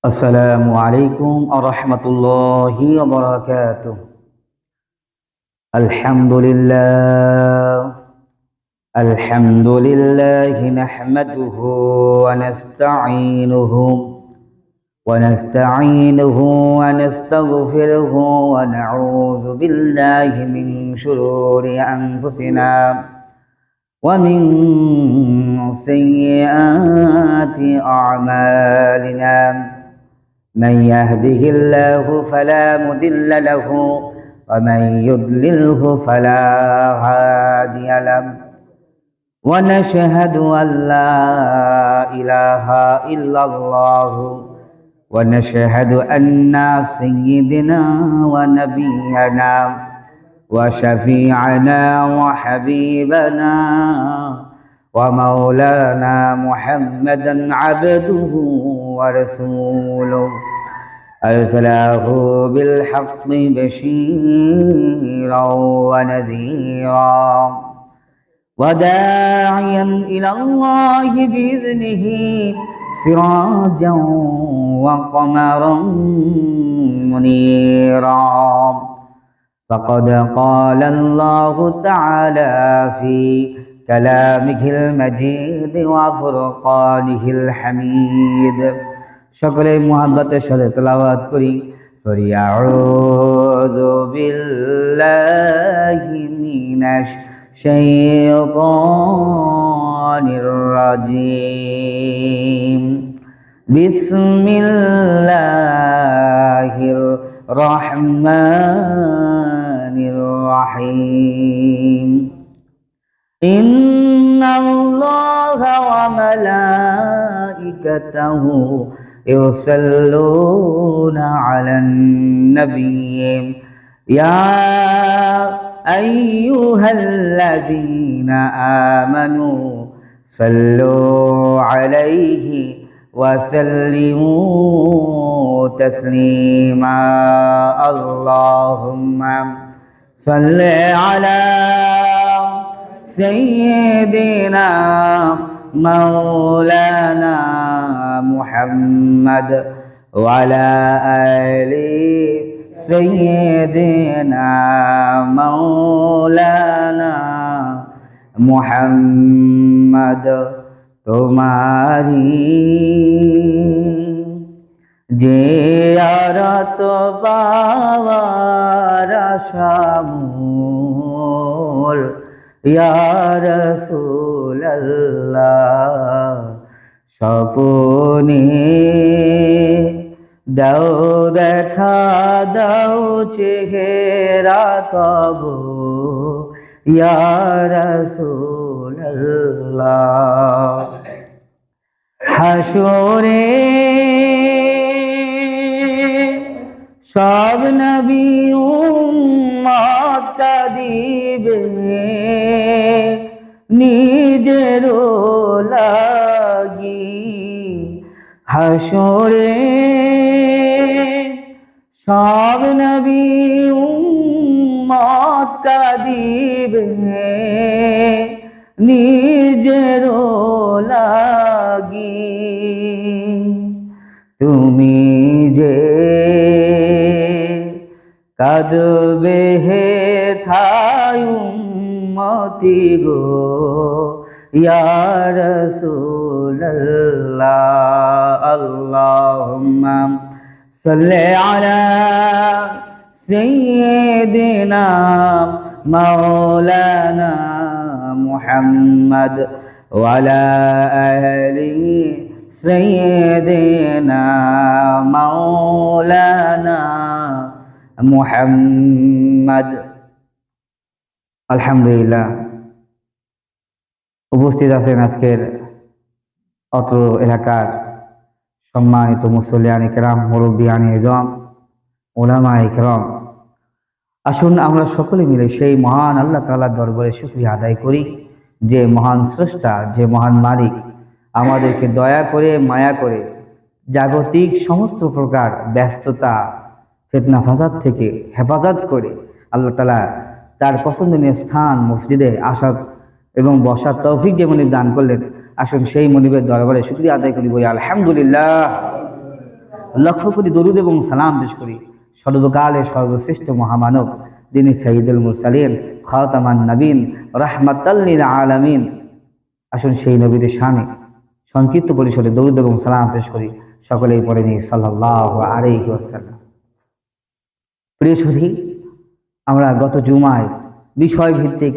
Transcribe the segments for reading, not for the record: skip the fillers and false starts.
السلام عليكم ورحمة الله وبركاته. الحمد لله نحمده ونستعينه ونستغفره ونعوذ بالله من شرور أنفسنا ومن سيئات أعمالنا. من يهده الله فلا مضل له ومن يضلله فلا هادي له، ونشهد أن لا إله إلا الله، ونشهد أن سيدنا ونبينا وشفيعنا وحبيبنا ومولانا محمدا عبده ورسوله، أرسله بالحق بشيرا ونذيرا وداعيا إلى الله بإذنه سراجا وقمرا منيرا. فقد قال الله تعالى في كلامه المجيد وفرقانه الحميد. সকলে মুহাব্বতের সাথে তেলাওয়াত করি। আউযু বিল্লাহি মিনাশ শাইতানির রাজীম। বিসমিল্লাহির রহমানির রহিম। ইন্নাল্লাহা ওয়া মালাইকাতাহু يصلون على النبي يا أيها الذين آمنوا صلوا عليه وسلموا تسليما. اللهم صل على سيدنا مولانا محمد وعلى آل سيدنا مولانا محمد। तुम्हारी जियारत पावार आशामूल या রাসূলুল্লাহ। স্বপ্নে দাও দেখা দাও চেহারা তব ইয়া রাসূলুল্লাহ। হাসরে সব নবী উম্মত কাঁদিবে নিজের লাগি। হাসরে সব নবী উম্মত কাঁদিবে নিজের লাগি। তুমি যে কাঁদবে হে থাই উম্মতি গো ইয়া রাসূলুল্লাহ। আল্লাহুম্মা সাল্লি আলা সাইয়্যিদিনা মাওলানা মুহাম্মদ ওয়া আলা আলি সাইয়্যিদিনা মাওলানা মুহাম্মদ। আলহামদুলিল্লাহ, উপস্থিত আছেন আজকের অত্র এলাকার সম্মানিত মুসল্লিয়ান ইকরাম, মুরব্বিয়ান ইজম, উলামা ইকরাম। আসুন আমরা সকলে মিলে সেই মহান আল্লাহ তাআলার দরবারে শুকরিয়া আদায় করি, যে মহান স্রষ্টা, যে মহান মালিক আমাদেরকে দয়া করে মায়া করে জাগতিক সমস্ত প্রকার ব্যস্ততা ফিতনা ফাসাদ থেকে হেফাজত করে আল্লাহ তাআলা তার পছন্দনীয় স্থান মসজিদে আসার এবং বসার তৌফিক যে মনিব দান করলেন। আসুন সেই মনিবের দরবারে শুকরিয়া আদায় করি, বলি আলহামদুলিল্লাহ। লক্ষ কোটি দরুদ এবং সালাম পেশ করি সর্বকালের সর্বশ্রেষ্ঠ মহামানব, যিনি সাইয়্যিদুল মুরসালিন, খাতামান নবীন, রাহমাতাল লিল আলামিন। আসুন সেই নবীর শানে সংক্ষিপ্ত পরিসরে দরুদ এবং সালাম পেশ করি। সকলেই পড়ে নিই সাল্লাল্লাহু আলাইহি ওয়াসাল্লাম। প্রিয় সুধী, আমরা গত জুমায় বিষয়ভিত্তিক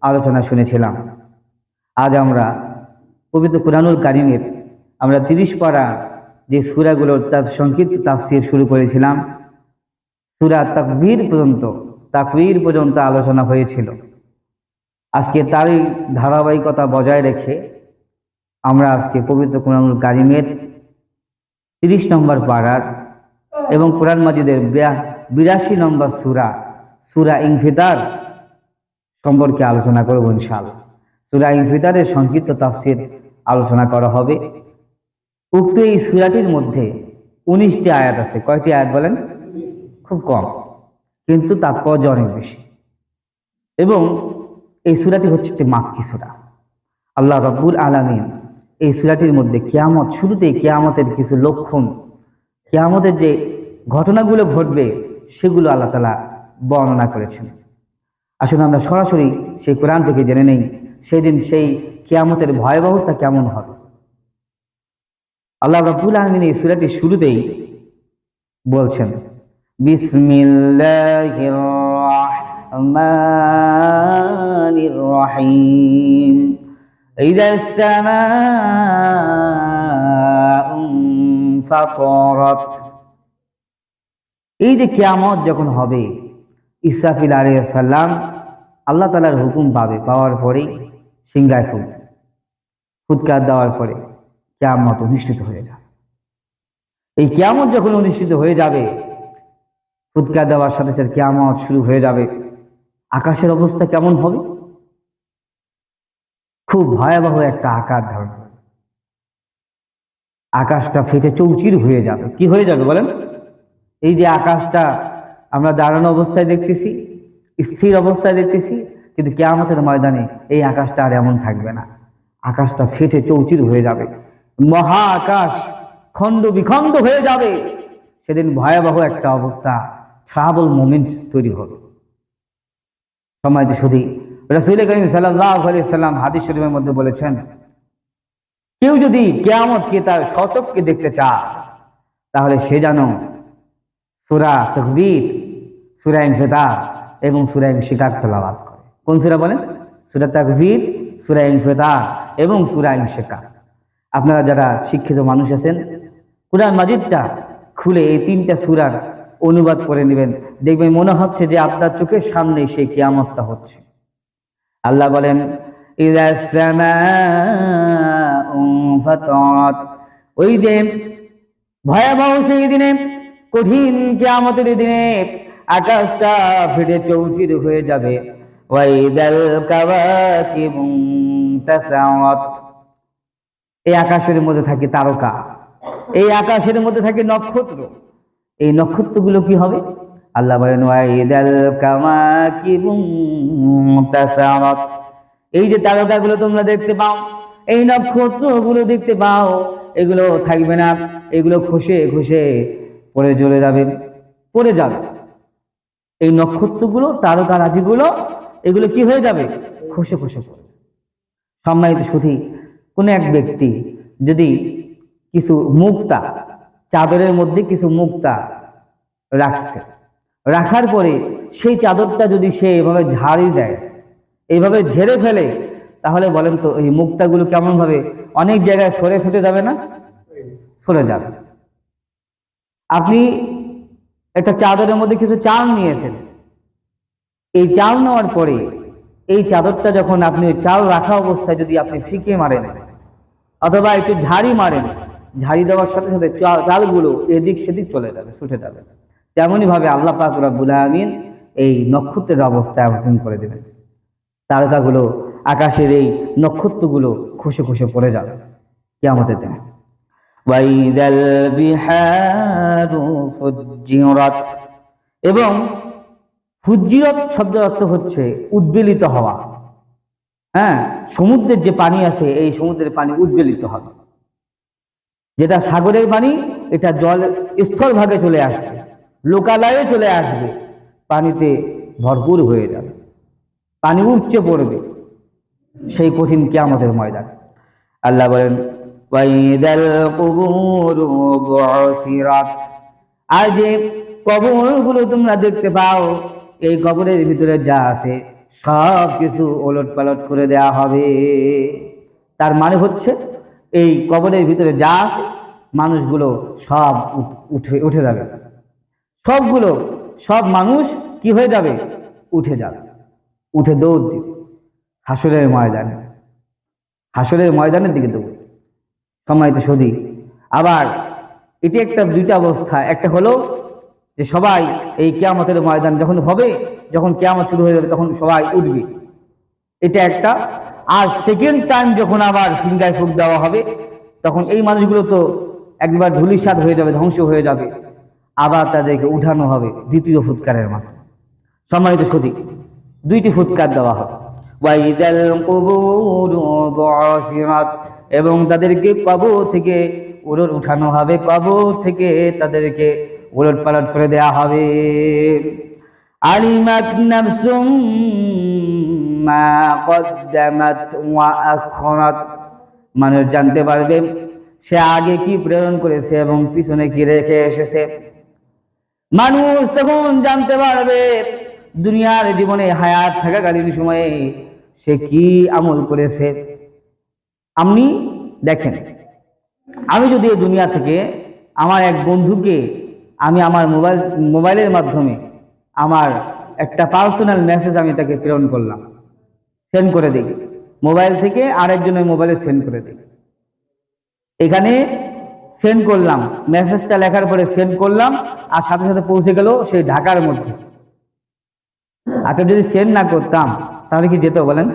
আলোচনা শুনেছিলাম। আজ আমরা পবিত্র কুরআনুল কারীমের আমরা 30 পারা যে সূরাগুলোর তার সংক্ষিপ্ত তাফসীর শুরু করেছিলাম, সূরা তাকবীর পর্যন্ত আলোচনা হয়েছিল। আজকে তারই ধারাবাহিকতা বজায় রেখে আমরা আজকে পবিত্র কুরআনুল কারীমের 30 নম্বর পারার এবং কোরআন মাজিদের 82 নম্বর সূরা ইনফিতার সম্পর্কে আলোচনা করব ইনশাআল্লাহ। সূরা ইনফিতারের সংক্ষিপ্ত তাফসীর আলোচনা করা হবে। উক্ত এই সূরাটির মধ্যে 19টি আয়াত আছে। কয়টি আয়াত বলেন? খুব কম, কিন্তু তাৎপর্য অনেক বেশি। এবং এই সূরাটি হচ্ছে মাক্কি সূরা। আল্লাহ রাব্বুল আলামিন এই সূরাটির মধ্যে কিয়ামত, শুরুতেই কিয়ামতের কিছু লক্ষণ, কিয়ামতের যে ঘটনাগুলো ঘটবে সেগুলো আল্লাহ তাআলা বর্ণনা করেছেন। আসলে আমরা সরাসরি সেই কোরআন থেকে জেনে নেই সেদিন সেই কিয়ামতের ভয়াবহতা কেমন হবে। আল্লাহ রাব্বুল আলামিন এই সূরাটির শুরুতেই বলছেন, বিসমিল্লাহির রাহমানির রহিম, ইযাস সামাউ ফাতারাত। এই যে কিয়ামত যখন হবে, ইসরাফিল আলাইহিস সালাম আল্লাহ তাআলার হুকুম পাওয়ার পরেই সিংহায় ফুৎকার দেওয়ার পরে কিয়ামত অনুষ্ঠিত হয়ে যাবে। এই কিয়ামত যখন অনুষ্ঠিত হয়ে যাবে, ফুৎকার দেওয়ার সাথে সাথে কিয়ামত শুরু হয়ে যাবে, আকাশের অবস্থা কেমন হবে? খুব ভয়াবহ একটা আকার ধারণ করবে। আকাশটা ফেটে চৌচির হয়ে যাবে। কি হয়ে যাবে বলেন? এই যে আকাশটা আমরা দাঁড়ানো অবস্থায় দেখতেছি, স্থির অবস্থায় দেখতেছি, কিন্তু কিয়ামতের ময়দানে এই আকাশটা আর এমন থাকবে না। আকাশটা ফেটে চৌচির হয়ে যাবে, মহা আকাশ খণ্ড বিখণ্ড হয়ে যাবে। সেদিন ভয়াবহ একটা অবস্থা, ট্রাবল মোমেন্ট তৈরি হবে। সম্মানিত সুধী, রাসূল কারীম সাল্লাল্লাহু আলাইহি সাল্লাম হাদিস শরীফের মধ্যে বলেছেন, কেউ যদি কিয়ামতকে তার স্বচক্ষে দেখতে চায় তাহলে সে যেন সূরা তাকবীর, সূরা ইনফিতার এবং সূরা ইনশিকাক তেলাওয়াত করে। কোন সূরা বলেন? সূরা তাকবীর, সূরা ইনফিতার এবং সূরা ইনশিকাক। আপনারা যারা শিক্ষিত মানুষ আছেন, কুরআন মাজিদটা খুলে এই 3টা সূরার অনুবাদ করে নেবেন, দেখবেন মনে হচ্ছে যে আপনার চোখের সামনেই সেই কিয়ামতটা হচ্ছে। আল্লাহ বলেন, ইযাস সামাউ ফাতারাত। ওই দিন, ভয়াবহ সেই দিনে, কঠিন কিয়ামতের দিনে আকাশটা ফেটে চৌচির হয়ে যাবে। ওয়া ইযাল কাওয়াকিবু তাসাওয়াত। এই আকাশের মধ্যে থাকে তারকা, এই আকাশের মধ্যে থাকে নক্ষত্র। এই নক্ষত্রগুলো কি হবে? আল্লাহ বলেন, ওয়া ইযাল কাওয়াকিবু তাসাওয়াত। এই যে তারকাগুলো তোমরা দেখতে পাও, এই নক্ষত্রগুলো দেখতে পাও, এগুলো থাকবে না, এগুলো খসে খসে পড়ে চলে যাবে, পড়ে যাবে। এই নক্ষত্রগুলো, তারকা রাজিগুলো, এগুলো কি হয়ে যাবে? খসে খসে পড়ে। সম্মানিত সুধী, কোন এক ব্যক্তি যদি কিছু মুক্তা, চাদরের মধ্যে কিছু মুক্তা রাখছে, রাখার পরে সেই চাদরটা যদি সে এভাবে ঝাড়ি দেয়, এইভাবে ঝেড়ে ফেলে, তাহলে বলেন তো এই মুক্তাগুলো কেমন ভাবে অনেক জায়গায় সরে ছুটে যাবে না? সরে যাবে। আপনি একটা চাদরের মধ্যে কিছু চাল নিয়েছেন, এই চাল নেওয়ার পরে এই চাদরটা যখন আপনি চাল রাখা অবস্থায় যদি আপনি ফিকে মারেন অথবা একটু ঝাড়ি মারেন, ঝাড়ি দেওয়ার সাথে সাথে চালগুলো এদিক সেদিক চলে যাবে, ছুটে যাবে। তেমনই ভাবে আল্লাহ পাক রব্বুল আলামিন এই নক্ষত্রের অবস্থা এমন করে দেবেন, তারকাগুলো, আকাশের এই নক্ষত্রগুলো খসে খসে পড়ে যাবে কিয়ামতের দিনে। ওয়াইদাল বিহারু ফুজ্জিরাত। এবং ফুজ্জিরাত শব্দের অর্থ হচ্ছে উদ্বেলিত হওয়া। হ্যাঁ, সমুদ্রের যে পানি আছে, এই সমুদ্রের পানি উদ্বেলিত হবে। যেটা সাগরের পানি, এটা জল স্থলভাগে চলে আসবে, লোকালয়ে চলে আসবে, পানিতে ভরপুর হয়ে যাবে, পানি উপচে পড়বে সেই কঠিন কিয়ামতের ময়দান। আল্লাহ বলেন ওয়াইদাল কুবুরু বুসিরাত, আর যে কবরগুলো তোমরা দেখতে পাও, এই কবরের ভিতরে যা আছে সব কিছু ওলট পালট করে দেয়া হবে। তার মানে হচ্ছে এই কবরের ভিতরে যা আছে মানুষগুলো সব উঠে যাবে, সব মানুষ কি হয়ে যাবে? উঠে যাবে, উঠে দৌড় দিবে হাসরের ময়দানের দিকে দৌড়। সম্মানিত সুধী, আবার এটি একটা দুইটা অবস্থা। একটা হলো যে সবাই এই কিয়ামতের ময়দান যখন হবে, যখন কিয়ামত শুরু হয়ে যাবে তখন সবাই উঠবে, এটা একটা। আর সেকেন্ড টাইম যখন আবার সিংহায় ফুঁক দেওয়া হবে, তখন এই মানুষগুলো তো একবার ধূলিসাৎ হয়ে যাবে, ধ্বংস হয়ে যাবে, আবার তাদেরকে উঠানো হবে দ্বিতীয় ফুৎকারের মাধ্যমে। সম্মানিত সুধী, দুইটি ফুৎকার দেওয়া হবে। ওয়াইদাল কুবুরু বুসিরাত, এবং তাদেরকে কবর থেকে উঠানো হবে, কবর থেকে তাদেরকে উলট পালট করে দেয়া হবে। আলিমাত নাফসুম মা কদ্দামাত ওয়া আখরাত, মানুষ জানতে পারবে সে আগে কি প্রেরণ করেছে এবং পিছনে কি রেখে এসেছে। মানুষ তখন জানতে পারবে দুনিয়ার জীবনে হায়াত থাকাকালীন সময়ে সে কি আমল করেছে। আপনি দেখেন, আমি যদি এই দুনিয়া থেকে আমার এক বন্ধুকে আমি আমার মোবাইলের মাধ্যমে আমার একটা পার্সোনাল মেসেজ আমি তাকে প্রেরণ করলাম, সেন্ড করে দিই, মোবাইল থেকে আরেকজনের মোবাইলে সেন্ড করে দিই। এখানে সেন্ড করলাম, মেসেজটা লেখার পরে সেন্ড করলাম, আর সাথে সাথে পৌঁছে গেল সেই ঢাকার মধ্যে। আচ্ছা, যদি সেন্ড না করতাম তাহলে কি যেত বলেন?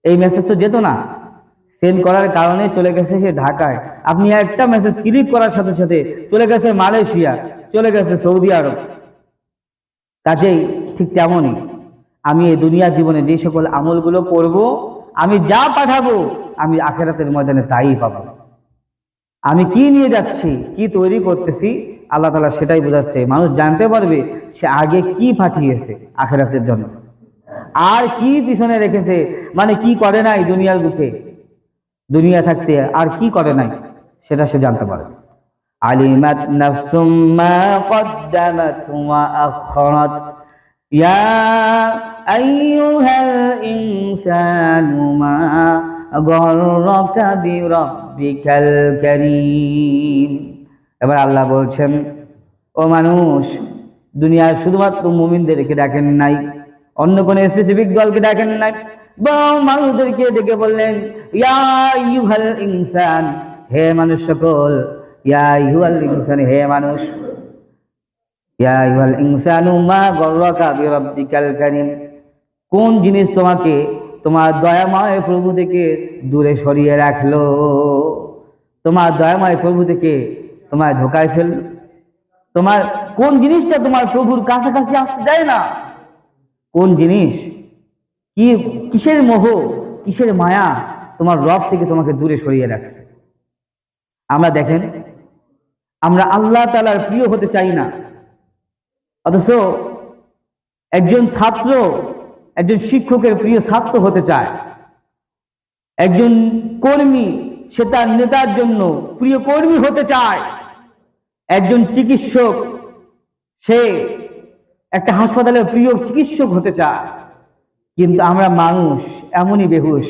এই মেসেজ তো যেত না। সেন্ড করার কারণে চলে গেছে সে ঢাকায়। আপনি একটা মেসেজ ক্লিক করার সাথে সাথে চলে গেছে মালয়েশিয়া, চলে গেছে সৌদি আরব। কাজেই ঠিক তেমনই আমি এই দুনিয়া জীবনে যে সকল আমলগুলো করব, আমি যা পাঠাবো আমি আখিরাতের ময়দানে তাই পাবো। আমি কি নিয়ে যাচ্ছি, কি তৈরি করতেছি, আল্লাহ তাআলা সেটাই বোঝাচ্ছে। মানুষ জানতে পারবে সে আগে কি পাঠিয়েছে আখিরাতের জন্য, আর কি পিছনে রেখেছে, মানে কি করে নাই দুনিয়ার বুকে, দুনিয়া থাকতে আর কি করে নাই, সেটা সে জানতে পারবে। আলিমাত নাফসুম মা কদ্দামাত ওয়া আখরাত ইয়া আইয়ুহাল ইনসানু মা গররাকা বিরাব্বিকাল কারীম। এবার আল্লাহ বলছেন, ও মানুষ, দুনিয়ার শুধুমাত্র মুমিনদেরকে ডাকেন নাই, অন্য কোন স্পেসিফিক দলকে ডাকেন নাই, বরং মানুষদেরকে ডেকে বললেন ইয়া আইয়ুহাল ইনসান, হে মানুষ সকল, ইয়া আইয়ুহাল ইনসান, হে মানুষ, ইয়া আইয়ুহাল ইনসানু মা গররাকা বিরাব্বিকাল কারীম, কোন জিনিস তোমাকে তোমার দয়াময় প্রভু থেকে দূরে সরিয়ে রাখলো, তোমার দয়াময় প্রভু থেকে তোমার ধোকায় ফেললো। তোমার কোন জিনিসটা তোমার প্রভুর কাছাকাছি আসতে দেয় না? কোন জিনিস, কি, কিসের মোহ, কিসের মায়া তোমার রব থেকে তোমাকে দূরে সরিয়ে রাখছে? আমরা দেখেন, আমরা আল্লাহ তাআলার প্রিয় হতে চাই না, অথচ একজন ছাত্র একজন শিক্ষকের প্রিয় ছাত্র হতে চায়, একজন কর্মী সে তার নেতার জন্য প্রিয় কর্মী হতে চায়, একজন চিকিৎসক সে একটা হাসপাতালের প্রিয় চিকিৎসক হতে চায়। কিন্তু আমরা মানুষ এমনই বেহুশ,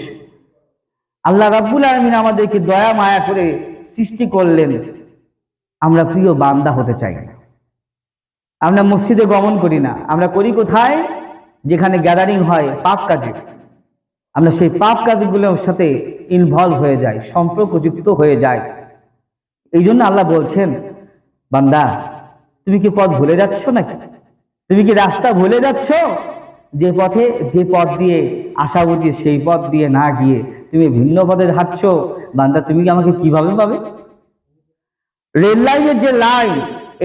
আল্লাহ রাব্বুল আলামিন আমাদেরকে দয়া মায়া করে সৃষ্টি করলেন, আমরা প্রিয় বান্দা হতে চাই না। আমরা মসজিদে গমন করি না, আমরা করি কোথায়? যেখানে গ্যাদারিং হয় পাপ কাজে, আমরা সেই পাপ কাজগুলোর সাথে ইনভলভ হয়ে যাই, সম্পর্কযুক্ত হয়ে যাই। এই জন্য আল্লাহ বলছেন, বান্দা তুমি কি পথ ভুলে যাচ্ছ নাকি? তুমি কি রাস্তা ভুলে যাচ্ছ? যে পথ দিয়ে আসা উচিত সেই পথ দিয়ে না গিয়ে তুমি ভিন্ন পথে হাঁটছ। বান্দা তুমি কি আমাকে কিভাবে পাবে? রেল লাইনের যে লাইন,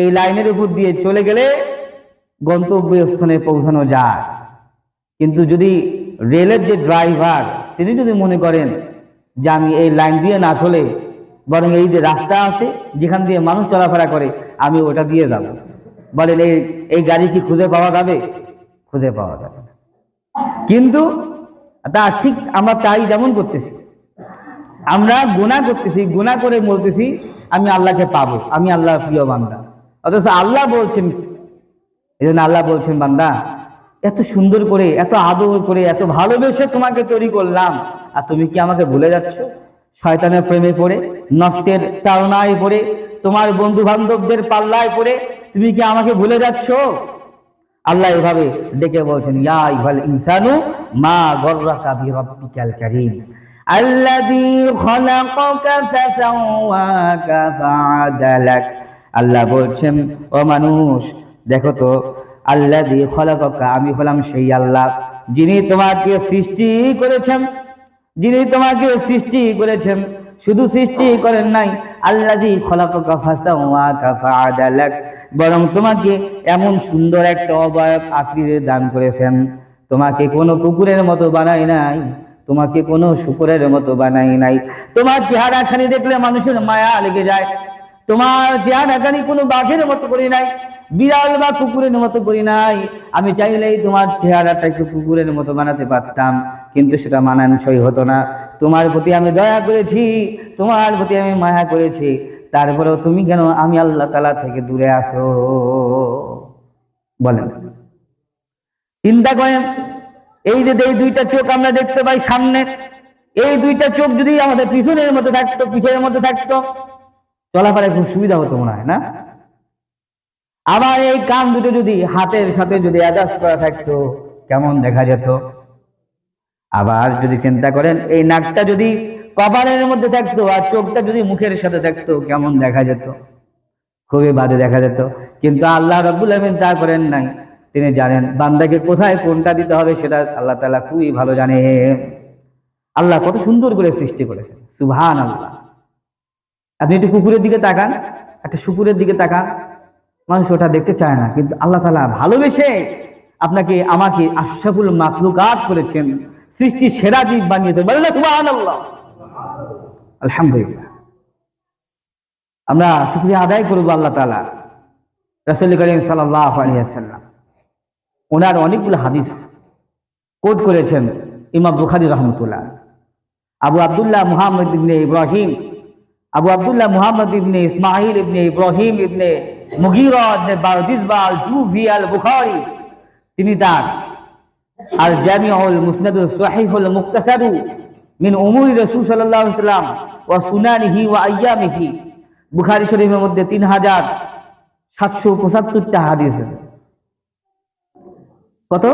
এই লাইনের উপর দিয়ে চলে গেলে গন্তব্যস্থানে পৌঁছানো যায়, কিন্তু যদি রেলের যে ড্রাইভার তিনি যদি মনে করেন যে আমি এই লাইন দিয়ে না চলে বরং এই যে রাস্তা আছে যেখান দিয়ে মানুষ চলাফেরা করে আমি ওটা দিয়ে যাব। বলেন এই গাড়ি কি খুঁজে পাওয়া যাবে? খুঁজে পাওয়া যাবে না। কিন্তু তা ঠিক আমরা তাই যেমন করতেছি, আমরা গুনাহ করতেছি, গুনাহ করে বলতেছি আমি আল্লাহকে পাবো, আমি আল্লাহর প্রিয় বান্দা। অথচ আল্লাহ বলছেন, এই জন্য আল্লাহ বলছেন, বান্দা এত সুন্দর করে, এত আদর করে, এত ভালোবেসে তোমাকে তৈরি করলাম, আর তুমি কি আমাকে ভুলে যাচ্ছ? শয়তানের প্রেমে পড়ে, নফসের তাড়নায় পড়ে, তোমার বন্ধু বান্ধবদের পাল্লায় পড়ে তুমি কি আমাকে ভুলে যাচ্ছ? আল্লাহ এভাবে ডেকে বলছেন, ইয়া আইয়ুহাল ইনসানু মা গররাকা বিরাব্বিকাল কারীম আল্লাযী খলাকাকা ফাসাওয়াকা ফাআদালাক। আল্লাহ বলছেন, ও মানুষ দেখো তো, আল্লাযী খলাকাকা, আমি হলাম সেই আল্লাহ যিনি তোমাকে সৃষ্টি করেছেন, যিনি তোমাকে সৃষ্টি করেছেন। শুধু সৃষ্টি করেন নাই, আল্লাযী খলাকাকা ফাসাওয়াকা ফাআদালাক, বরং তোমাকে এমন সুন্দর একটা অবয়ব আকৃতি দান করেছেন। তোমাকে কোনো কুকুরের মতো বানাই নাই, তোমাকে কোনো শুকরের মতো বানাই নাই। তোমার চেহারাখানি দেখলে মানুষের মায়া লেগে যায়। তোমার চেহারাখানি কোনো বাঘের মতো করি নাই, বিড়াল বা কুকুরের মতো করি নাই। আমি চাইলেই তোমার চেহারাটা একটু কুকুরের মতো বানাতে পারতাম, কিন্তু সেটা মানানসই হতো না। তোমার প্রতি আমি দয়া করেছি, তোমার প্রতি আমি মায়া করেছি, তারপরেও তুমি কেন আমি আল্লাহ তাআলা থেকে দূরে আসো? বলেন, চিন্তা করেন, এই যে এই দুইটা চোখ আমরা দেখতে পাই সামনে, এই দুইটা চোখ যদি আমাদের পিছনের মধ্যে থাকতো, পিছনের মধ্যে থাকতো, চলাফেরায় খুব সুবিধা হতো মনে হয় না? আবার এই কান দুটো যদি হাতের সাথে যদি অ্যাডজাস্ট করা থাকতো, কেমন দেখা যেত? আবার যদি চিন্তা করেন, এই নাকটা যদি কপালের মধ্যে থাকতো আর চোখটা যদি মুখের সাথে থাকতো, কেমন দেখা যেত? খুবই বাজে দেখা যেত। কিন্তু আল্লাহ রাব্বুল আলামিন তা করেন নাই। তিনি জানেন বান্দাকে কোথায় কোনটা দিতে হবে, সেটা আল্লাহ তাআলা খুবই ভালো জানে। আল্লাহ কত সুন্দর করে সৃষ্টি করেছেন, সুবহানাল্লাহ। আপনি একটু কুকুরের দিকে তাকান, একটা শুকুরের দিকে তাকান, মানুষ ওটা দেখতে চায় না, কিন্তু আল্লাহ তাআলা ভালোবেসে আপনাকে আমাকে আশরাফুল মাখলুকাত করেছেন, সৃষ্টি সেরা জীব বানিয়েছেন। বলেন না সুবহানাল্লাহ, আলহামদুলিল্লাহ। আমরা শুকরিয়া আদায় করব আল্লাহ তাআলা। রাসূল করিম সাল্লাল্লাহু আলাইহি ওয়াসাল্লাম ওনার অনেকগুলো হাদিস কোট করেছেন ইমাম বুখারী রাহমাতুল্লাহ। আবু আব্দুল্লাহ মুহাম্মদ ইবনে ইব্রাহিম, আবু আব্দুল্লাহ মুহাম্মদ ইবনে ইসমাঈল ইবনে ইব্রাহিম ইবনে মুগীরা ইবনে বারদিসবা আল জুফি আল বুখারী, তিনি তার আল জামিউল মুসনাদুস সহিহুল মুখতাসারু মিন উমুরি রাসূল সাল্লাল্লাহু আলাইহি ওয়াসাল্লাম ওয়া সুনানিহি ওয়া আইয়ামিহি, বুখারী শরীফের মধ্যে 3775টা হাদিস আছে। কত?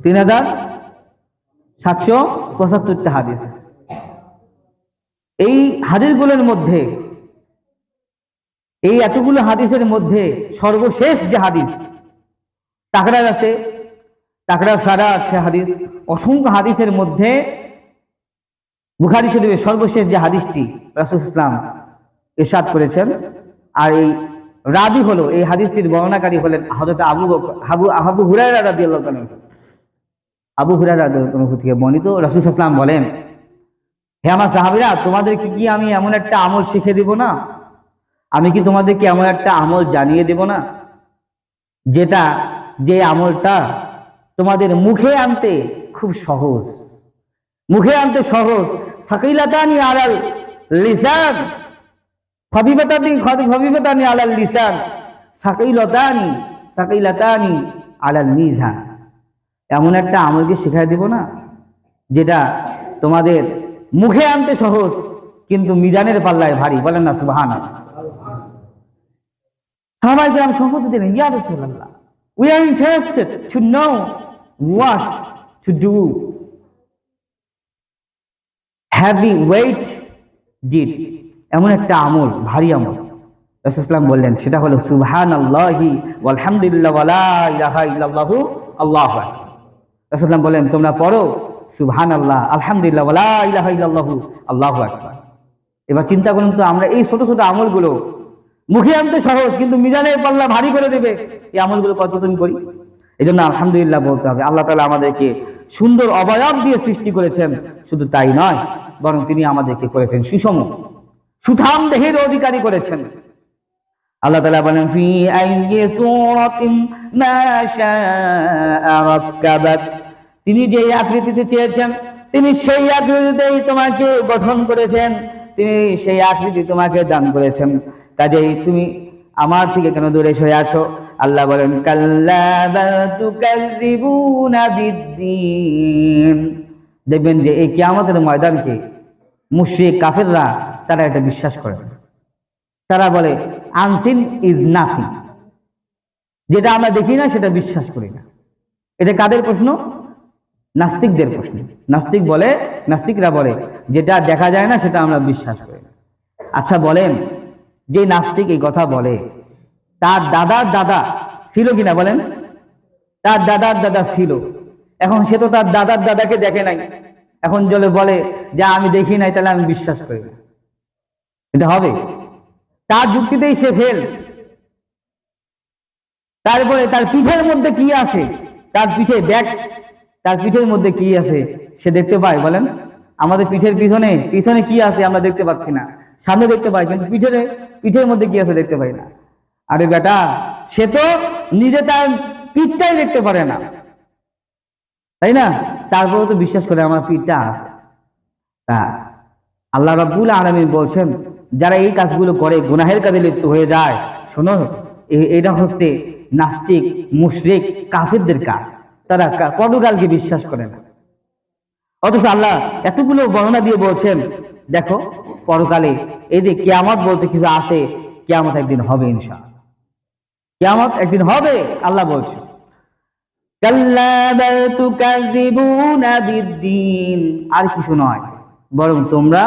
3775টা হাদিস আছে। এই হাদিসগুলোর মধ্যে, এই এতগুলো হাদিসের মধ্যে সর্বশেষ যে হাদিস তাকরার আছে, তাকরার সারা আছে হাদিস, অসংখ্য হাদিসের মধ্যে বুখারী শরীফের সর্বশেষ যে হাদিসটি রাসূল ইসলাম ইরশাদ করেছেন, আর এই রাবি হলো, এই হাদিসটির বর্ণনাকারী হলেন হযরত আবু হুরায়রা রাদিয়াল্লাহু তাআলা। আবু হুরায়রা রাদিয়াল্লাহু তাআলা থেকে বর্ণিত, রাসূল সাল্লাল্লাহু আলাইহি ওয়াসাল্লাম বলেন, হে আমার সাহাবীরা, তোমাদেরকে কি আমি এমন একটা আমল শিখিয়ে দিব না? আমি কি তোমাদেরকে এমন একটা আমল জানিয়ে দেব না, যে আমলটা তোমাদের মুখে আনতে খুব সহজ, মুখে আনতে সহজ। সাকিলাতানি আলাল লিসান, খবিবাতানি আলাল লিসান, সাকিলাতানি আলাল মিজান। এমন একটা আমলকে শিখাই দিব না যেটা তোমাদের মুখে আনতে সহজ, কিন্তু মিজানের পাল্লায় ভারী। বলেন না সুবহানাল্লাহ। সাহাবায়ে কেরাম সম্মতি দিলেন, ইয়া রাসূলুল্লাহ, we are interested to know what to do. Heavy weight deeds, এমন একটা আমল, ভারী আমল। রাসূল সাল্লাল্লাহু আলাইহি বললেন, সেটা হলো সুবহানাল্লাহি ওয়ালহামদুলিল্লাহি ওয়া লা ইলাহা ইল্লাল্লাহু আল্লাহু আকবার। রাসূল সাল্লাল্লাহু বলেন, তোমরা পড়ো সুবহানাল্লাহ, আলহামদুলিল্লাহ, ওয়া লা ইলাহা ইল্লাল্লাহু আল্লাহু আকবার। এবার চিন্তা করুন তো, আমরা এই ছোট ছোট আমলগুলো মুখে আনতে সহজ, কিন্তু মিজানের পাল্লা ভারী করে দেবে, এই আমলগুলো কতদিন করি? এই জন্য আলহামদুলিল্লাহ বলতে হবে। আল্লাহ তাআলা আমাদেরকে সুন্দর অবয়ব দিয়ে সৃষ্টি করেছেন, শুধু তাই নয়, বরং তিনি আমাদেরকে করেছেন সুষম। সুঠাম দেহের অধিকারী করেছেন। আল্লাহ তাআলা বলেন ফি আইয়ি সূরাতিন মা শাআ রাক্কাবাক, তিনি যে আকৃতিতে চেয়েছেন তিনি সেই আকৃতিতেই তোমাকে গঠন করেছেন, তিনি সেই আকৃতি তোমাকে দান করেছেন। কাজেই তুমি আমার থেকে কেন দূরে সরে আসো? আল্লাহ বলেন কাল্লা বাল তুকাযযিবুনা বিদ্দীন। দেখবেন যে এই কিয়ামতের ময়দানকে মুশরিক কাফেররা তারা এটা বিশ্বাস করে না। তারা বলে আনসিন ইজ নাথিং, যেটা আমরা দেখি না সেটা বিশ্বাস করি না। এটা কাদের প্রশ্ন? নাস্তিকদের প্রশ্ন। নাস্তিকরা বলে যেটা দেখা যায় না সেটা আমরা বিশ্বাস করি না। আচ্ছা বলেন, যে নাস্তিক এই কথা বলে তার দাদার দাদা ছিল কিনা বলেন? তার দাদার দাদা ছিল, এখন সে তো তার দাদার দাদাকে দেখে নাই, এখন বলে যে আমি দেখি নাই তাহলে আমি বিশ্বাস করি না। এটা হবে? তার যুক্তিতেই সে ফেল। তারপরে তার পিঠের মধ্যে কি আছে, তার পিঠের মধ্যে কি আছে সে দেখতে পায়? বলেন, আমাদের পিছনে কি আছে আমরা দেখতে পাচ্ছি না, সামনে দেখতে পাই কিন্তু পিঠের মধ্যে কি আছে দেখতে পাই না। আরে বেটা, সে তো নিজে তার পিঠটাই দেখতে পারে না, তাই না? তারপরে তো বিশ্বাস করে আমার পিঠটা আছে। তা আল্লাহ রাব্বুল আলামিন বলছেন যারা এই কাজগুলো করে, গুনাহের কাজে লিপ্ত হয়ে যায়, শোনো এটা হচ্ছে নাস্তিক মুশরিক কাফেরদের কাজ। তারা পরকালকে বিশ্বাস করে না। অথচ আল্লাহ এতগুলো বর্ণনা দিয়ে বলছেন দেখো পরকালে এই যে কিয়ামত বলতে কিছু আছে, কিয়ামত একদিন হবে ইনশাআল্লাহ, কিয়ামত একদিন হবে। আল্লাহ বলছে কাল্লা বাল তুকাযযিবুনা বিদ্দীন, আর কিছু নয়, বরং তোমরা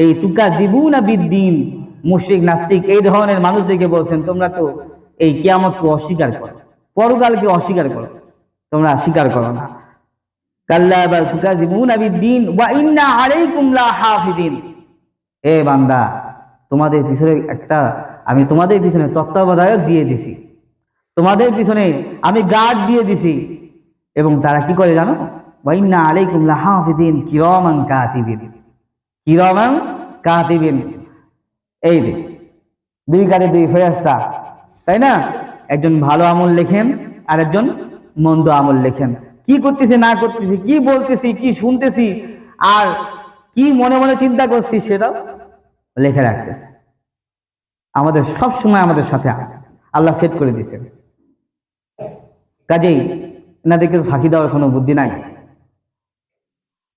এই তুকাযযিবুনা বিদ্দীন, মুশরিক নাস্তিক এই ধরনের মানুষদেরকে বলছেন তোমরা তো এই কিয়ামতকে অস্বীকার করো, পরকালকে অস্বীকার করো, তোমরা স্বীকার করো না। কাল্লা বাল তুকাযযিবুনা বিদ্দীন ওয়া ইন্না আলাইকুম লাহাফিজিন, এ বান্দা তোমাদের পিছনে আমি তোমাদের পিছনে তত্ত্বাবধায়ক দিয়ে দিছি, তোমাদের পিছনে আমি গার্ড দিয়ে দিছি। এবং তারা কি করে জানো? ওয়া ইন্না আলাইকুম লাহাফিজিন কিরামান কাতিবিন। এই যে দুই কারে দুই ফেরেশতা, তাই না? একজন ভালো আমল লেখেন আর একজন মন্দ আমল লেখেন। কি করতেছি না করতেছি, কি বলতেছি কি শুনতেছি আর কি মনে মনে চিন্তা করছি সেটাও লেখে রাখতেছে। আমাদের সব সময় আমাদের সাথে আছে, আল্লাহ সেট করে দিয়েছেন। কাজেই এনাদেরকে ফাঁকি দেওয়ার কোনো বুদ্ধি নাই।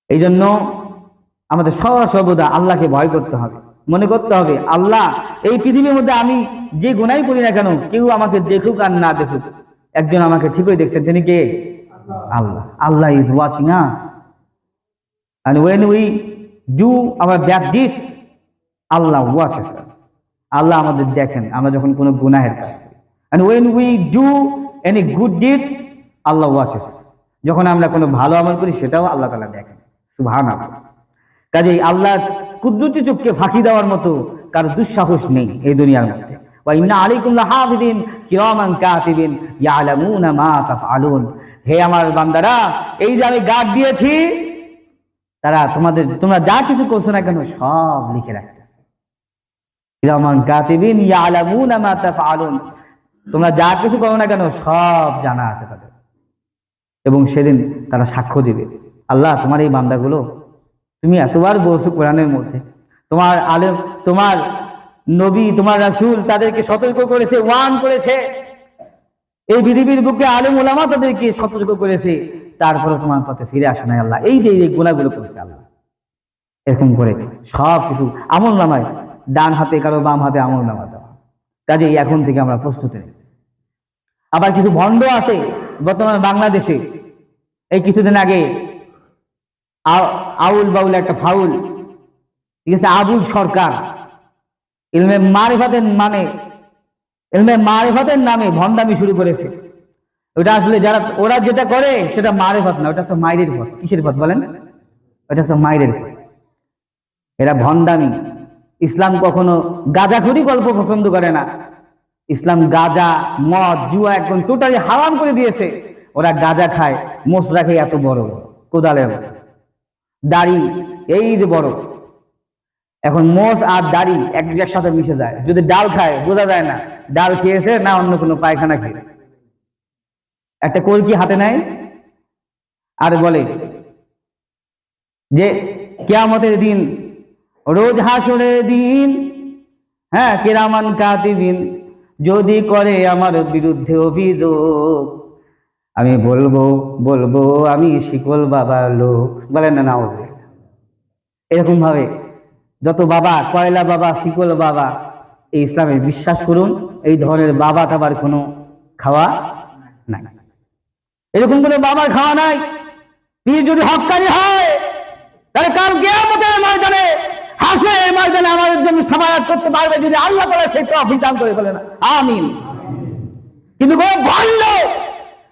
এই জন্য আমাদের সর্বদা আল্লাহকে ভয় করতে হবে, মনে করতে হবে আল্লাহ এই পৃথিবীর মধ্যে আমি যে গুনাই করি না কেন, কেউ আমাকে দেখুক আর না দেখুক, একজন আমাকে ঠিকই দেখছেন, তিনি কে? Allah. Allah is watching us, and when we do our bad deeds, Allah watches us, Allah আমাদের দেখেন আমরা যখন কোনো গুনাহের কাজ করি। and when we do any good deeds, Allah watches, যখন আমরা কোনো ভালো আমল করি সেটাও আল্লাহ তাআলা দেখেন। সুবহানাল্লাহ। কাজেই আল্লাহ কুদরতি চোখকে ফাঁকি দেওয়ার মতো কার দুঃসাহস নেই এই দুনিয়ার মধ্যে। ওয়া ইন্না আলাইকুম লাহাফিজিন কিরামান কাতিবিন ইয়ালামুনা মা তাফআলুন, হে আমার বান্দারা এই যে আমি গার্ড দিয়েছি, তোমরা যা কিছু করছো না কেন সব লিখে রাখতেছে। কিরামান কাতিবিন ইয়ালামুনা মা তাফআলুন, তোমরা যা কিছু করো না কেন সব জানা আছে তাদের। এবং সেদিন তারা সাক্ষ্য দিবে, আল্লাহ তোমার এই বান্দাগুলো তুমি এতবার বলছো কোরআনের মধ্যে, তোমার আলেম, তোমার নবী, তোমার রাসূল তাদেরকে সতর্ক করেছে, ওয়ার্ন করেছে, এই পৃথিবীর বুকে আলেম ওলামা তাদেরকে সতর্ক করেছে, তারপরে তোমার পথে ফিরে আসে নাই আল্লাহ, এই যে এই গুনাহগুলো করেছে আল্লাহ। এরকম করে সব কিছু আমল নামায়, ডান হাতে কারো বাম হাতে আমল নামা দেওয়া। কাজে এখন থেকে আমরা প্রস্তুত নেই। আবার কিছু ভণ্ড আছে বর্তমানে বাংলাদেশে, এই কিছুদিন আগে আউল বাউল একটা ফাউল, ঠিক আছে, আবুল সরকার ইলমে মারিফাতের নামে ভণ্ডামি শুরু করেছে। ওটা আসলে ওরা যেটা করে সেটা মারিফাত না, ওটা তো মাইরের পথ। কিসের পথ বলেন? ওটা তো মাইরের পথ। এরা ভণ্ডামি। ইসলাম কখনো গাঁজাখড়ি গল্প পছন্দ করে না। ইসলাম গাঁজা, মদ, জুয়া একদম টোটালি হারাম করে দিয়েছে। ওরা গাঁজা খায়, মোষ রাখে এত বড় কোদালের, দাড়ি এই যে বড়, এখন মোষ আর দাড়ি একসাথে মিশে যায়, যদি ডাল খায় বোঝা যায় না ডাল খেয়েছে না অন্য কোনো পায়খানা খেয়েছে। একটা কলকি হাতে নেয় আর বলে যে কিয়ামতের দিন, রোজ হাসরের দিন, হ্যাঁ, কিরামান কাতিবিন যদি করে আমার বিরুদ্ধে অভিযোগ, আমি বলবো আমি শিকল বাবার লোক। বলেন না না, এরকম ভাবে যত বাবা, কয়লা বাবা, শিকল বাবা, এই ইসলামে বিশ্বাস করুন এই ধরনের বাবা টাবার কোনো খাওয়া নাই, এরকম কোনো বাবার খাওয়া নাই। তিনি যদি হক্কানি হয় তাহলে কাল কিয়ামতের ময়দানে, হাসরের ময়দানে আমাদের জন্য সাফায়াত করতে পারবে যদি আল্লাহ তাআলা সেই তৌফিক দান করে। বলেন আমিন। কিন্তু কোনো ভণ্ড,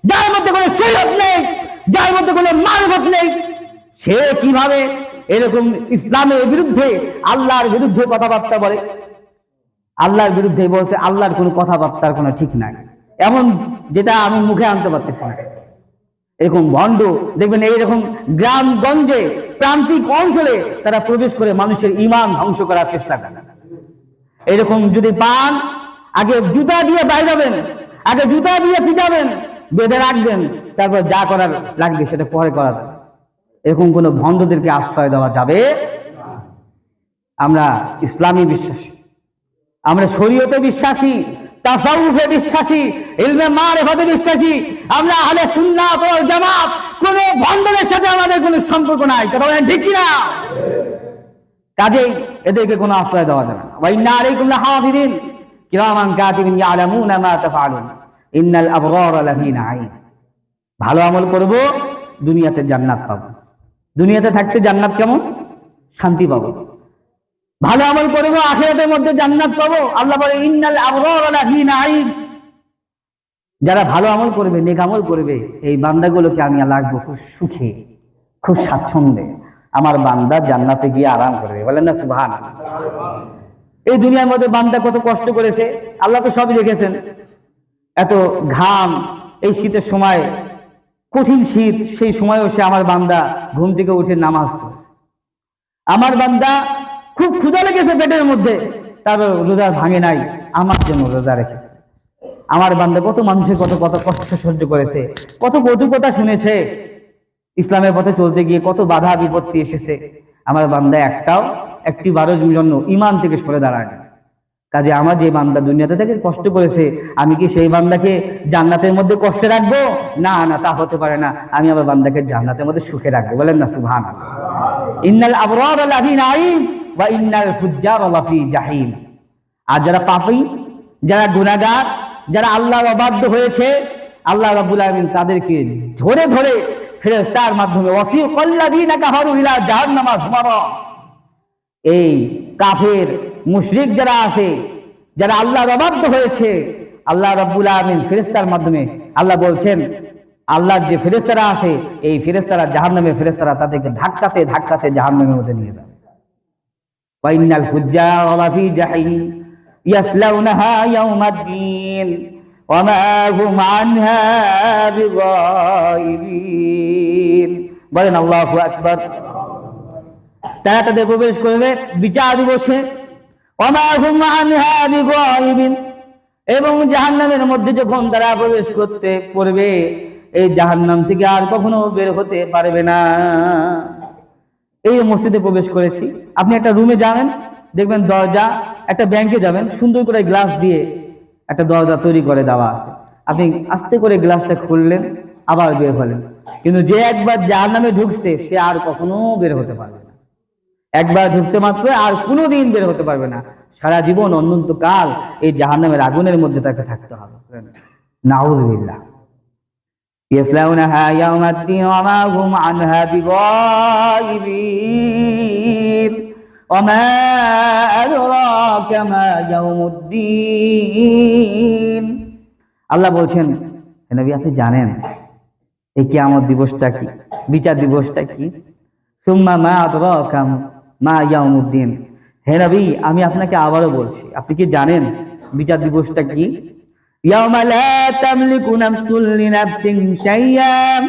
যার মধ্যে কোনো শরীয়ত নেই, যার মধ্যে কোনো মারফত নেই, সে কিভাবে এরকম ইসলামের বিরুদ্ধে, আল্লাহর বিরুদ্ধে কথাবার্তা বলে? আল্লাহর বিরুদ্ধে বলছে, আল্লাহর কোনো কথাবার্তার কোনো ঠিক নাই, এমন যেটা আমি মুখে আনতে পারতেছি না। এরকম ভণ্ড দেখবেন এইরকম গ্রামগঞ্জে, প্রান্তিক অঞ্চলে তারা প্রবেশ করে মানুষের ঈমান ধ্বংস করার চেষ্টা করে। এরকম যদি পান, আগে জুতা দিয়ে বাইরাবেন, আগে জুতা দিয়ে পিটাবেন, বেঁধে রাখবেন, তারপর যা করার লাগবে সেটা পরে করা যাবে। এরকম কোন ভণ্ডদেরকে আশ্রয় দেওয়া যাবে? আমরা ইসলামী বিশ্বাসী, আমরা শরীয়তে বিশ্বাসী, তাসাউফে বিশ্বাসী, ইলমে মারিফাতে বিশ্বাসী, আমরা আহলে সুন্নাত ওয়াল জামাত। কোন ভণ্ডদের সাথে আমাদের কোনো সম্পর্ক নাই, কথা বলেন ঠিক কিনা? কাজেই এদেরকে কোনো আশ্রয় দেওয়া যাবে না। ওয়া ইন্না আলাইকুম লাহাফিজিন কিরামান কাতিবিন ইয়ালামুনা মা তাফআলুন ইন্নাল আবরারা লাফি নাঈম। ভালো আমল করব, দুনিয়াতে জান্নাত পাবো। দুনিয়াতে থাকতে জান্নাত কেমন? শান্তি পাবো। ভালো আমল করবো, আখিরাতের মধ্যে জান্নাত পাবো। আল্লাহ বলে ইন্নাল আবরারা লাফি নাঈম। যারা ভালো আমল করবে, নেক আমল করবে, এই বান্দাগুলোকে আমি রাখবো খুব সুখে, খুব স্বাচ্ছন্দ্যে। আমার বান্দা জান্নাতে গিয়ে আরাম করবে। বলেন না সুবহানাল্লাহ। এই দুনিয়ার মধ্যে বান্দা কত কষ্ট করেছে আল্লাহ তো সবই দেখেছেন। এত ঘাম, এই শীতের সময়, কঠিন শীত, সেই সময়ও সে আমার বান্দা ঘুম থেকে উঠে নামাজ পড়েছে। আমার বান্দা খুব ক্ষুধা লেগেছে পেটের মধ্যে, তারপর রোজা ভাঙে নাই, আমার জন্য রোজা রেখেছে। আমার বান্দা কত মানুষের কত কত কষ্ট সহ্য করেছে, কত কটুকতা শুনেছে, ইসলামের পথে চলতে গিয়ে কত বাধা বিপত্তি এসেছে। আমার বান্দা একটি বারের জন্য ঈমান থেকে সরে দাঁড়ায় না। কাজে আমার যে বান্দা দুনিয়াতে থেকে কষ্ট করেছে, আমি কি সেই বান্দাকে জান্নাতের মধ্যে কষ্টে রাখবো? না না, তা হতে পারে না। আমি আমার বান্দাকে জান্নাতের মধ্যে সুখে রাখবো। বলেন না সুবহানাল্লাহ। ইন্নাল আবরারা লাফি নাঈম ওয়া ইন্নাল ফুজ্জারা লাফি জাহিম। আর যারা পাপী, যারা গুনাহগার, যারা আল্লাহর অবাধ্য হয়েছে, আল্লাহ রাব্বুল আলামিন তাদেরকে ধরে ধরে ফেরেশতার মাধ্যমে ওয়াসিকাল্লাযীনা কাফারু ইলা জাহান্নামা যুমারা, এই কাফের মুশরিক যারা আছে, যারা আল্লাহর অবাধ্য হয়েছে, আল্লাহ রাব্বুল আলামিন ফেরেশতার মাধ্যমে, আল্লাহ বলছেন আল্লাহর যে ফেরেশতারা আছে, এই ফেরেশতারা জাহান্নামের ফেরেশতারা তাদেরকে ধাক্কাতে ধাক্কাতে জাহান্নামের মধ্যে নিয়ে যাবে। ওয়া ইন্নাল ফুজ্জারা লাফি জাহিম ইয়াসলাউনাহা ইয়াউমাদ্দিন ওয়া মা হুম আনহা বিগাইবিন। বলেন আল্লাহু আকবার। তারা তাদের প্রবেশ করবে বিচার দিবসে, ওয়া মা হুম আনহা বিগাইবিন। এবং জাহান্নামের মধ্যে যখন তারা প্রবেশ করতে পড়বে, এই জাহান্নাম থেকে আর কখনো বের হতে পারবে না। এই মসজিদে প্রবেশ করেছি, আপনি একটা রুমে যাবেন, দেখবেন দরজা, একটা ব্যাংকে যাবেন, সুন্দর করে গ্লাস দিয়ে একটা দরজা তৈরি করে দেওয়া আছে। আপনি আস্তে করে গ্লাসটা খুললেন, আবার বের হলেন। কিন্তু যে একবার জাহান্নামে ঢুকছে, সে আর কখনো বের হতে পারবে না। একবার ঢুকছে মাত্র আর কোনোদিন বের হতে পারবে না। সারা জীবন অনন্তকাল এই জাহান্নামের আগুনের মধ্যে তাকে থাকতে হবে। নাউযুবিল্লাহ। ইয়াসলাউনাহা ইয়াউমাদ্দিন ওয়া মা হুম আনহা বিগাইবিন ওয়া মা আদরাকা মা ইয়াউমুদ্দিন। আল্লাহ বলছেন, হে নবী আপনি জানেন এই কিয়ামত দিবসটা কি, বিচার দিবসটা কি? সুম্মা মা আদরাকা মা ইয়াউমুদ্দিন। হে নবী আমি আপনাকে আবারও বলছি, আপনি কি জানেন বিচার দিবসটা কি? ইয়াউমা লা তামলিকু নাফসুন লিনাফসিন শাইআন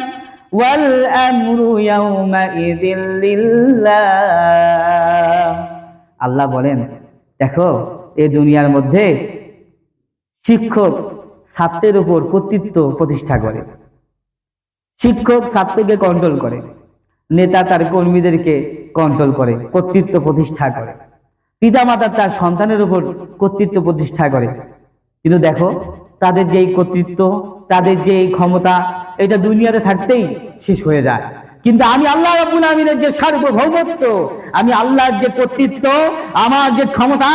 ওয়াল আমরু ইয়াউমা ইযিল লিল্লাহ। আল্লাহ বলেন, দেখো এই দুনিয়ার মধ্যে শিক্ষক ছাত্রের উপর কর্তৃত্ব প্রতিষ্ঠা করে, শিক্ষক ছাত্রকে কন্ট্রোল করে, নেতা তার কর্মীদেরকে কন্ট্রোল করে, কর্তৃত্ব প্রতিষ্ঠা করে, পিতামাতা তার সন্তানের উপর কর্তৃত্ব প্রতিষ্ঠা করে। কিন্তু দেখো তাদের যে কর্তৃত্ব, তাদের যে ক্ষমতা, এটা দুনিয়াতে থাকতেই শেষ হয়ে যায়। কিন্তু আমি আল্লাহ রাব্বুল আমিনের যে সার্বভৌমত্ব, আমি আল্লাহর যে কর্তৃত্ব, আমার যে ক্ষমতা,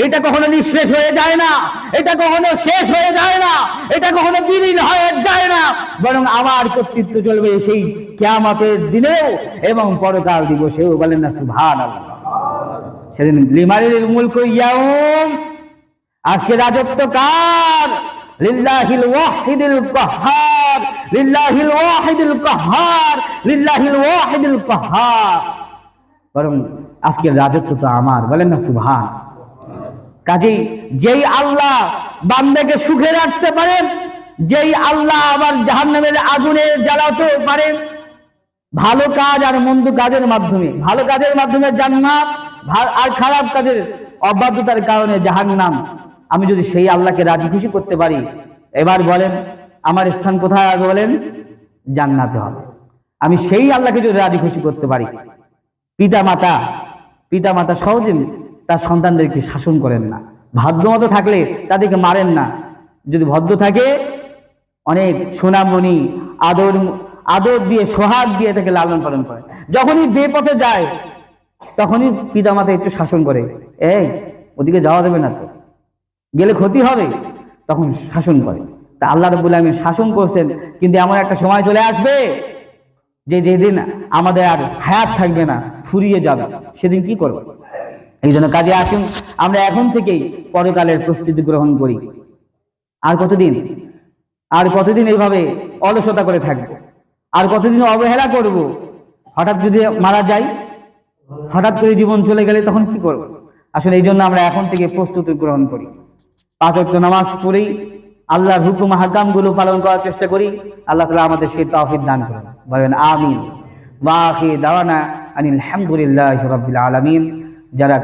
এটা কখনো নিঃশেষ হয়ে যায় না, এটা কখনো শেষ হয়ে যায় না, এটা কখনো বিলীন হয়ে যায় না, বরং আমার কর্তৃত্ব চলবে সেই কিয়ামতের দিনেও এবং পরকাল দিবসেও। বলেন না সুবহানাল্লাহ। সেদিন লিমানিল মুলকু ইয়াউম, আজকে রাজত্ব কার? লিল্লাহিল ওয়াহিদিল কাহ্হার, লিল্লাহিল ওয়াহিদিল কাহ্হার, লিল্লাহিল ওয়াহিদিল কাহ্হার। বরং আজকের রাজত্ব তো আমার। বলেন না সুবহান। কাজেই যেই আল্লাহ বান্দাকে সুখে রাখতে পারেন, যেই আল্লাহ আবার জাহান্নামের আগুনে জ্বালাতে পারেন, ভালো কাজ আর মন্দ কাজের মাধ্যমে, ভালো কাজের মাধ্যমে জান্নাত, আর খারাপ কাজের অবাধ্যতার কারণে জাহান্নাম, আমি যদি সেই আল্লাহকে রাজি খুশি করতে পারি, এবার বলেন আমার স্থান কোথায় হবে? বলেন জান্নাতে হবে। আমি সেই আল্লাহকে যদি রাজি খুশি করতে পারি। পিতা মাতা সহজে তার সন্তানদেরকে শাসন করেন না, ভাগ্যমতো থাকলে তাদেরকে মারেন না, যদি ভদ্র থাকে অনেক সোনামণি আদর দিয়ে সোহাগ দিয়ে তাকে লালন পালন করে। যখনই বেপথে যায় তখনই পিতামাতা একটু শাসন করে, এই ওদিকে যাওয়া যাবে না, তো গেলে ক্ষতি হবে, তখন শাসন করে। তা আল্লাহ রাব্বুল আমিন শাসন করছেন, কিন্তু এমন একটা সময় চলে আসবে যে যেদিন আমাদের আর হায়াত থাকবে না, ফুরিয়ে যাবে, সেদিন কি করব? এই জন্য কাজে আসুন আমরা এখন থেকেই পরকালের প্রস্তুতি গ্রহণ করি। আর কতদিন এইভাবে অলসতা করে থাকবো? আর কতদিন অবহেলা করব? হঠাৎ যদি মারা যাই, হঠাৎ করে জীবন চলে গেলে তখন কি করব? আসলে এই জন্য আমরা এখন থেকে প্রস্তুতি গ্রহণ করি, 5 ওয়াক্ত নামাজ পড়ি, আল্লাহর হুকুম হাকাম গুলো পালন করার চেষ্টা করি। আল্লাহ তাআলা আমাদের সেই তৌফিক দান করুন। বলেন আমিন। ওয়া আখিরু দাওয়ানা আনিল হামদুলিল্লাহি রাব্বিল আলামিন। যারা